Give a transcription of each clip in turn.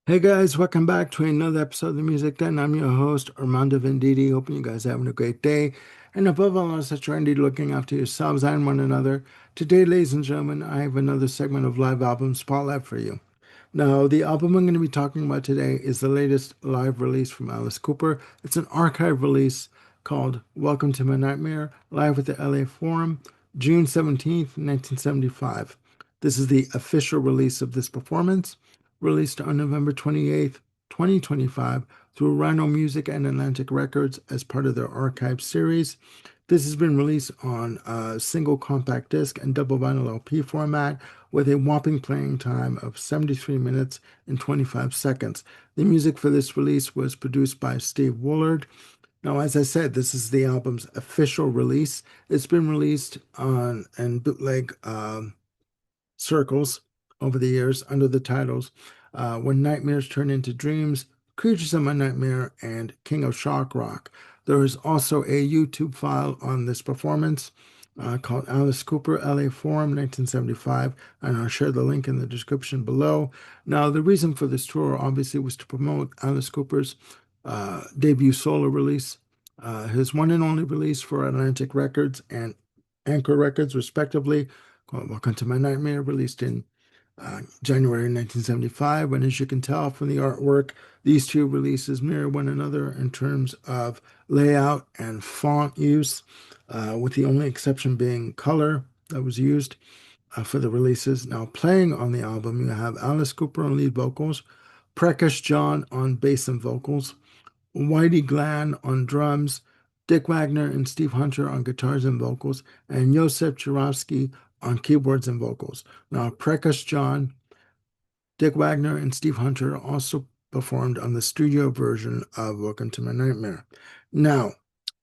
Hey guys, welcome back to another episode of the Music Den. I'm your host, Armando Venditti. Hoping you guys are having a great day. And above all else, that you're indeed looking after yourselves and one another. Today, ladies and gentlemen, I have another segment of Live Album Spotlight for you. Now, the album I'm going to be talking about today is the latest live release from Alice Cooper. It's an archive release called Welcome to My Nightmare, live at the LA Forum, June 17th, 1975. This is the official release of this performance, released on November 28th, 2025, through Rhino Music and Atlantic Records as part of their archive series. This has been released on a single compact disc and double vinyl LP format with a whopping playing time of 73 minutes and 25 seconds. The music for this release was produced by Steve Woolard. Now, as I said, this is the album's official release. It's been released on and bootleg circles over the years under the titles When Nightmares Turn into Dreams, Creatures of My Nightmare, and King of Shock Rock. There is also a YouTube file on this performance called Alice Cooper, LA Forum, 1975, and I'll share the link in the description below. Now, the reason for this tour obviously was to promote Alice Cooper's debut solo release, his one and only release for Atlantic Records and Anchor Records, respectively, called Welcome to My Nightmare, released in January 1975. And as you can tell from the artwork, these two releases mirror one another in terms of layout and font use, with the only exception being color that was used for the releases. Now, playing on the album, you have Alice Cooper on lead vocals, Prakash John on bass and vocals, Whitey Glenn on drums, Dick Wagner and Steve Hunter on guitars and vocals, and Yosef Chirowski on keyboards and vocals. Now, Prakash John, Dick Wagner, and Steve Hunter also performed on the studio version of Welcome to My Nightmare. Now,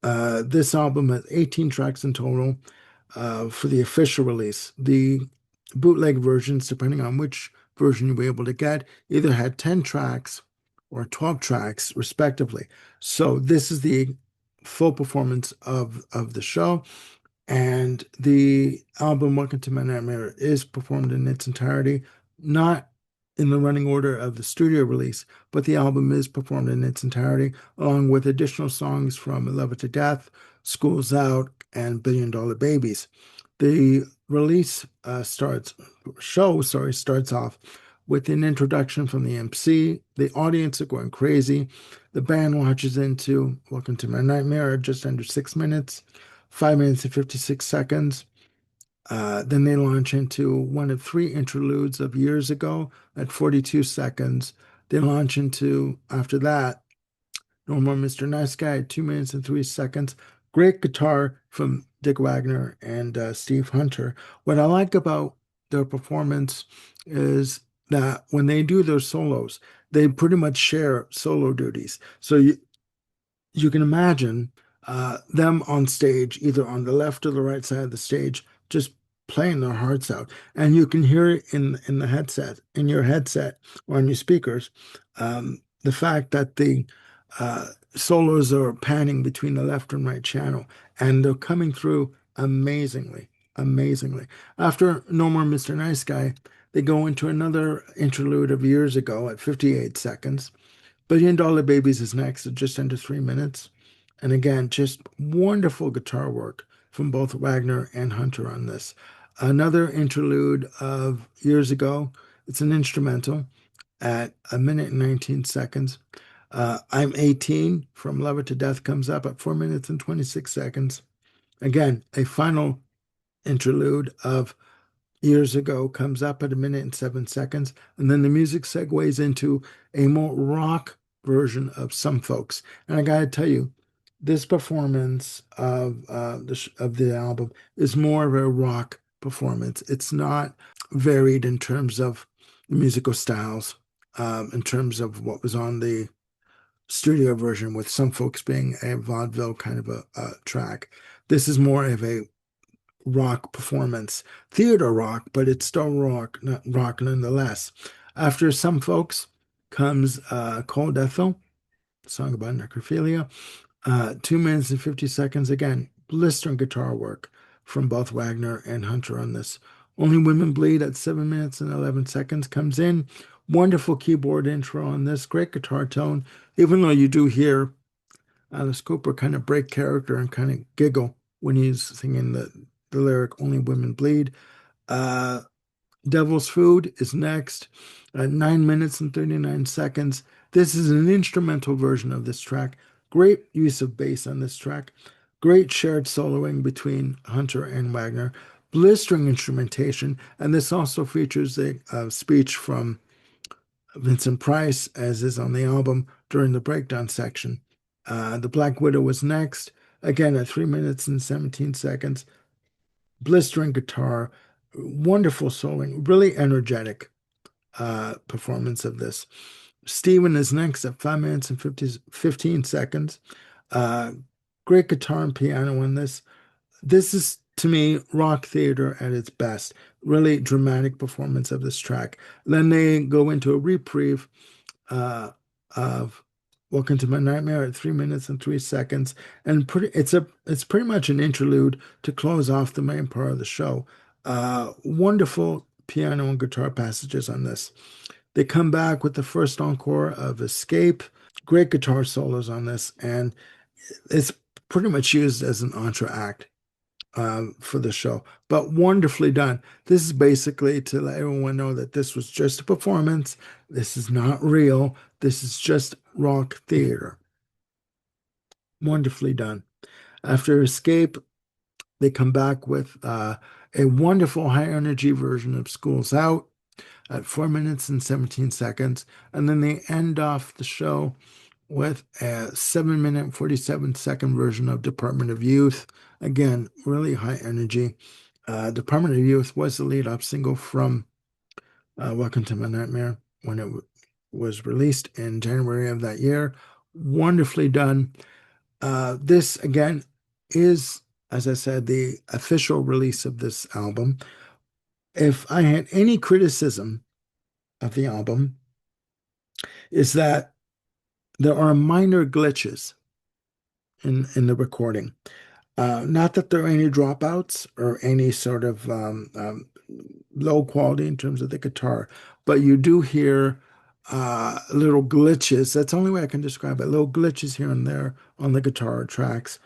this album has 18 tracks in total for the official release. The bootleg versions, depending on which version you were able to get, either had 10 tracks or 12 tracks, respectively. So this is the full performance of the show. And the album Welcome to My Nightmare is performed in its entirety, not in the running order of the studio release, but the album is performed in its entirety, along with additional songs from Love It to Death, School's Out, and Billion Dollar Babies. The release starts off with an introduction from the MC. The audience are going crazy. The band launches into Welcome to My Nightmare, just under 6 minutes, 5 minutes and 56 seconds. Then they launch into one of three interludes of Years Ago at 42 seconds. They launch into, after that, No More Mr. Nice Guy at 2 minutes and 3 seconds. Great guitar from Dick Wagner and Steve Hunter. What I like about their performance is that when they do their solos, they pretty much share solo duties. So you can imagine them on stage, either on the left or the right side of the stage, just playing their hearts out. And you can hear it in the headset, in your headset or on your speakers, the fact that the solos are panning between the left and right channel, and they're coming through amazingly, amazingly. After No More Mr. Nice Guy, they go into another interlude of Years Ago at 58 seconds. Billion Dollar Babies is next at just under 3 minutes. And again, just wonderful guitar work from both Wagner and Hunter on this. Another interlude of Years Ago, it's an instrumental at 1 minute and 19 seconds. I'm 18 from Love It to Death comes up at 4 minutes and 26 seconds. Again, a final interlude of Years Ago comes up at 1 minute and 7 seconds. And then the music segues into a more rock version of Some Folks. And I got to tell you, this performance of the album is more of a rock performance. It's not varied in terms of musical styles, in terms of what was on the studio version, with Some Folks being a vaudeville kind of a track. This is more of a rock performance, theater rock, but it's still rock, not rock nonetheless. After Some Folks comes Cold Ethel, song about necrophilia. 2 minutes and 50 seconds. Again, blistering guitar work from both Wagner and Hunter on this. Only Women Bleed at 7 minutes and 11 seconds comes in Wonderful keyboard intro on this, great guitar tone, even though you do hear Alice Cooper kind of break character and kind of giggle when he's singing the lyric, Only Women Bleed. Uh, Devil's Food is next at 9 minutes and 39 seconds. This is an instrumental version of this track. Great use of bass on this track. Great shared soloing between Hunter and Wagner. Blistering instrumentation. And this also features a speech from Vincent Price, as is on the album, during the breakdown section. The Black Widow was next, again at 3 minutes and 17 seconds. Blistering guitar, wonderful soloing, really energetic performance of this. Steven is next at 5 minutes and 15 seconds. Uh, Great guitar and piano in this. This is, to me, rock theater at its best. Really dramatic performance of this track. Then they go into a reprieve uh, of Welcome to My Nightmare at 3 minutes and 3 seconds, and it's pretty much an interlude to close off the main part of the show. Wonderful piano and guitar passages on this. They come back with the first encore of Escape. Great guitar solos on this, and it's pretty much used as an entr'acte for the show, but wonderfully done. This is basically to let everyone know that this was just a performance. This is not real. This is just rock theater. Wonderfully done. After Escape, they come back with a wonderful high energy version of School's Out at 4 minutes and 17 seconds. And then they end off the show with a 7 minute, 47-second version of Department of Youth. Again, really high energy. Department of Youth was the lead up single from Welcome to My Nightmare when it was released in January of that year. Wonderfully done. This, again, is, as I said, the official release of this album. If I had any criticism of the album, is that there are minor glitches in the recording. Not that there are any dropouts or any sort of low quality in terms of the guitar, but you do hear little glitches. That's the only way I can describe it. Little glitches here and there on the guitar tracks.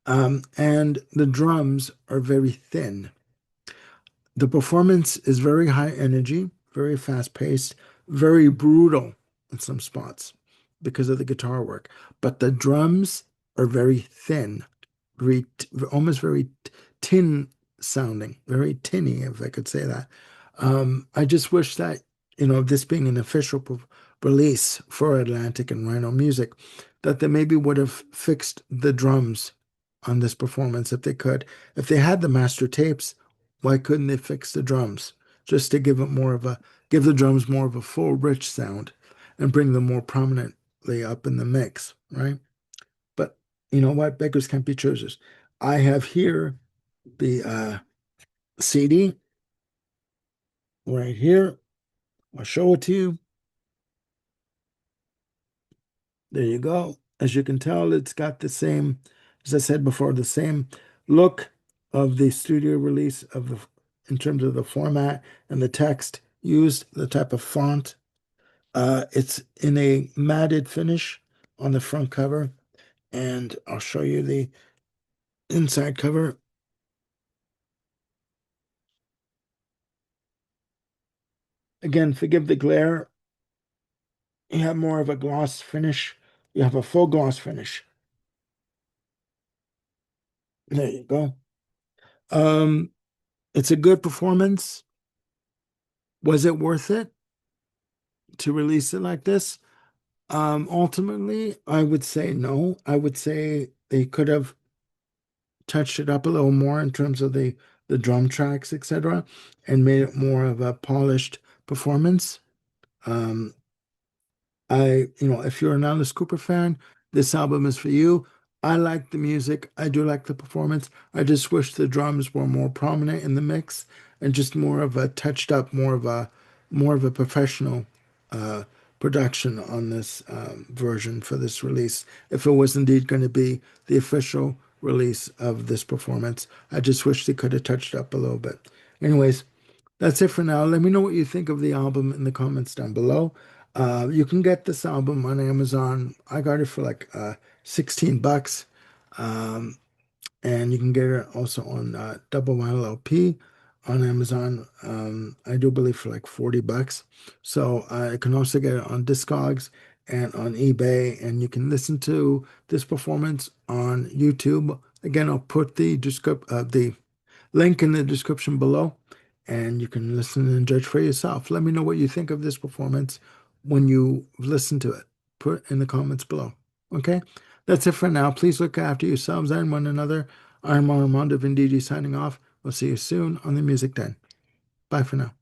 And the drums are very thin. The performance is very high energy, very fast paced, very brutal in some spots because of the guitar work. But the drums are very thin, very almost very tin sounding, very tinny, if I could say that. I just wish that, this being an official release for Atlantic and Rhino Music, that they maybe would have fixed the drums on this performance if they could. If they had the master tapes, why couldn't they fix the drums just to give the drums more of a full, rich sound and bring them more prominently up in the mix, right? But you know what? Beggars can't be choosers. I have here the CD right here. I'll show it to you. There you go. As you can tell, it's got the same, as I said before, the same look of the studio release in terms of the format and the text used, the type of font. It's in a matted finish on the front cover, and I'll show you the inside cover. Again, forgive the glare. You have more of a gloss finish. You have a full gloss finish. There you go. Um, it's a good performance. Was it worth it to release it like this? Ultimately, I would say no. I would say they could have touched it up a little more in terms of the drum tracks, etc., and made it more of a polished performance. Um, if you're an Alice Cooper fan, this album is for you. I like the music. I do like the performance. I just wish the drums were more prominent in the mix and just more of a touched up, more of a professional uh, production on this version for this release. If it was indeed going to be the official release of this performance, I just wish they could have touched up a little bit. Anyways, That's it for now. Let me know what you think of the album in the comments down below. You can get this album on Amazon. I got it for like 16 bucks. Um, and you can get it also on double vinyl LP on Amazon. I do believe for like 40 bucks. So I can also get it on Discogs and on eBay, and you can listen to this performance on YouTube. Again, I'll put the link in the description below, and you can listen and judge for yourself. Let me know what you think of this performance when you listen to it. Put in the comments below. Okay? That's it for now. Please look after yourselves and one another. I'm Armando Venditti signing off. We'll see you soon on the Music Den. Bye for now.